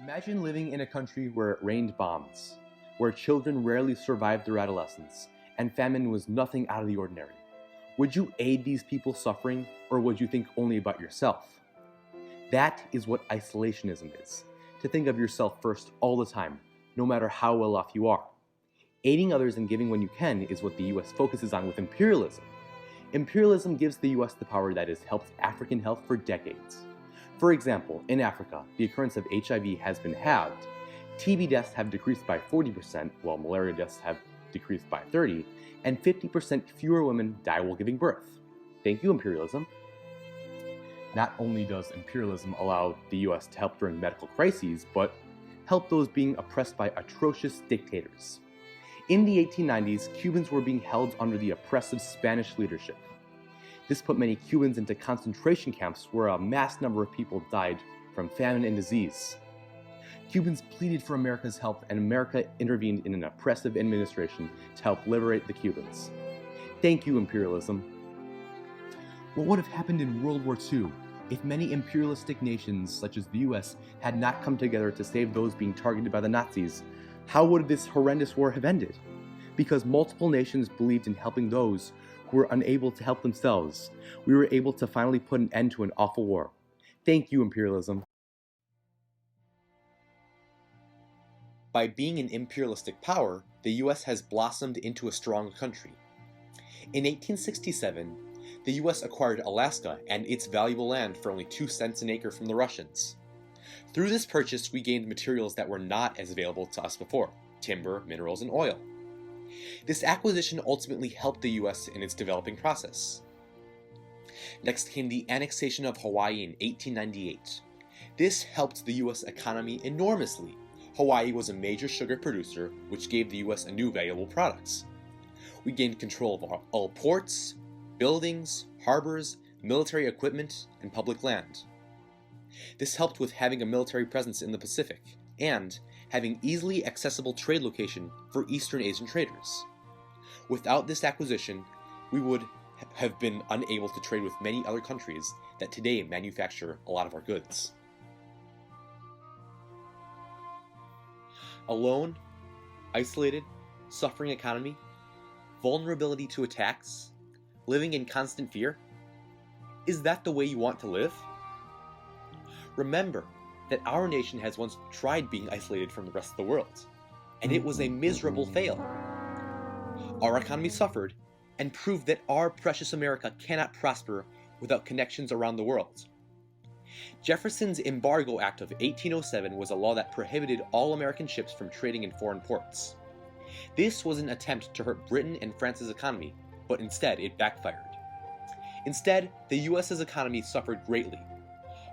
Imagine living in a country where it rained bombs, where children rarely survived their adolescence, and famine was nothing out of the ordinary. Would you aid these people suffering, or would you think only about yourself? That is what isolationism is, to think of yourself first all the time, no matter how well off you are. Aiding others and giving when you can is what the US focuses on with imperialism. Imperialism gives the US the power that has helped African health for decades. For example, in Africa, the occurrence of HIV has been halved, TB deaths have decreased by 40%, while malaria deaths have decreased by 30%, and 50% fewer women die while giving birth. Thank you, imperialism. Not only does imperialism allow the US to help during medical crises, but help those being oppressed by atrocious dictators. In the 1890s, Cubans were being held under the oppressive Spanish leadership. This put many Cubans into concentration camps where a mass number of people died from famine and disease. Cubans pleaded for America's help, and America intervened in an oppressive administration to help liberate the Cubans. Thank you, imperialism. What would have happened in World War II if many imperialistic nations, such as the US, had not come together to save those being targeted by the Nazis? How would this horrendous war have ended? Because multiple nations believed in helping those who were unable to help themselves, we were able to finally put an end to an awful war. Thank you, imperialism. By being an imperialistic power, the US has blossomed into a strong country. In 1867, the US acquired Alaska and its valuable land for only 2 cents an acre from the Russians. Through this purchase, we gained materials that were not as available to us before: timber, minerals, and oil. This acquisition ultimately helped the US in its developing process. Next came the annexation of Hawaii in 1898. This helped the US economy enormously. Hawaii was a major sugar producer, which gave the US a new valuable products. We gained control of all ports, buildings, harbors, military equipment, and public land. This helped with having a military presence in the Pacific, and having easily accessible trade location for Eastern Asian traders. Without this acquisition, we would have been unable to trade with many other countries that today manufacture a lot of our goods. A lone, isolated, suffering economy, vulnerability to attacks, living in constant fear? Is that the way you want to live? Remember that our nation has once tried being isolated from the rest of the world, and it was a miserable fail. Our economy suffered and proved that our precious America cannot prosper without connections around the world. Jefferson's Embargo Act of 1807 was a law that prohibited all American ships from trading in foreign ports. This was an attempt to hurt Britain and France's economy, but instead it backfired. Instead, the US's economy suffered greatly,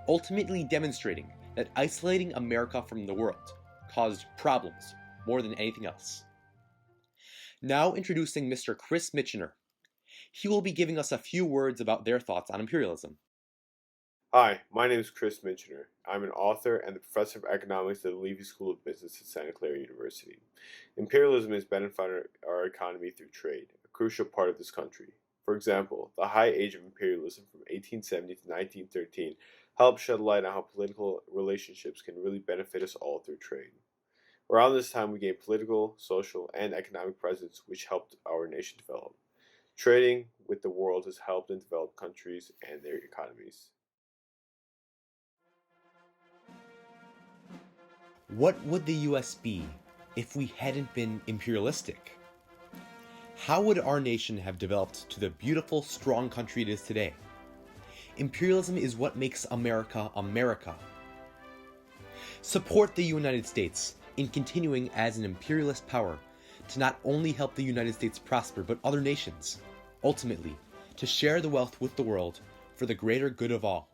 ultimately demonstrating that isolating America from the world caused problems more than anything else. Now introducing Mr. Chris Michener. He will be giving us a few words about their thoughts on imperialism. Hi, my name is Chris Michener. I'm an author and the professor of economics at the Levy School of Business at Santa Clara University. Imperialism has benefited our economy through trade, a crucial part of this country. For example, the high age of imperialism from 1870 to 1913 helped shed light on how political relationships can really benefit us all through trade. Around this time, we gained political, social, and economic presence, which helped our nation develop. Trading with the world has helped in developed countries and their economies. What would the US be if we hadn't been imperialistic? How would our nation have developed to the beautiful, strong country it is today? Imperialism is what makes America America. Support the United States in continuing as an imperialist power to not only help the United States prosper, but other nations, ultimately, to share the wealth with the world for the greater good of all.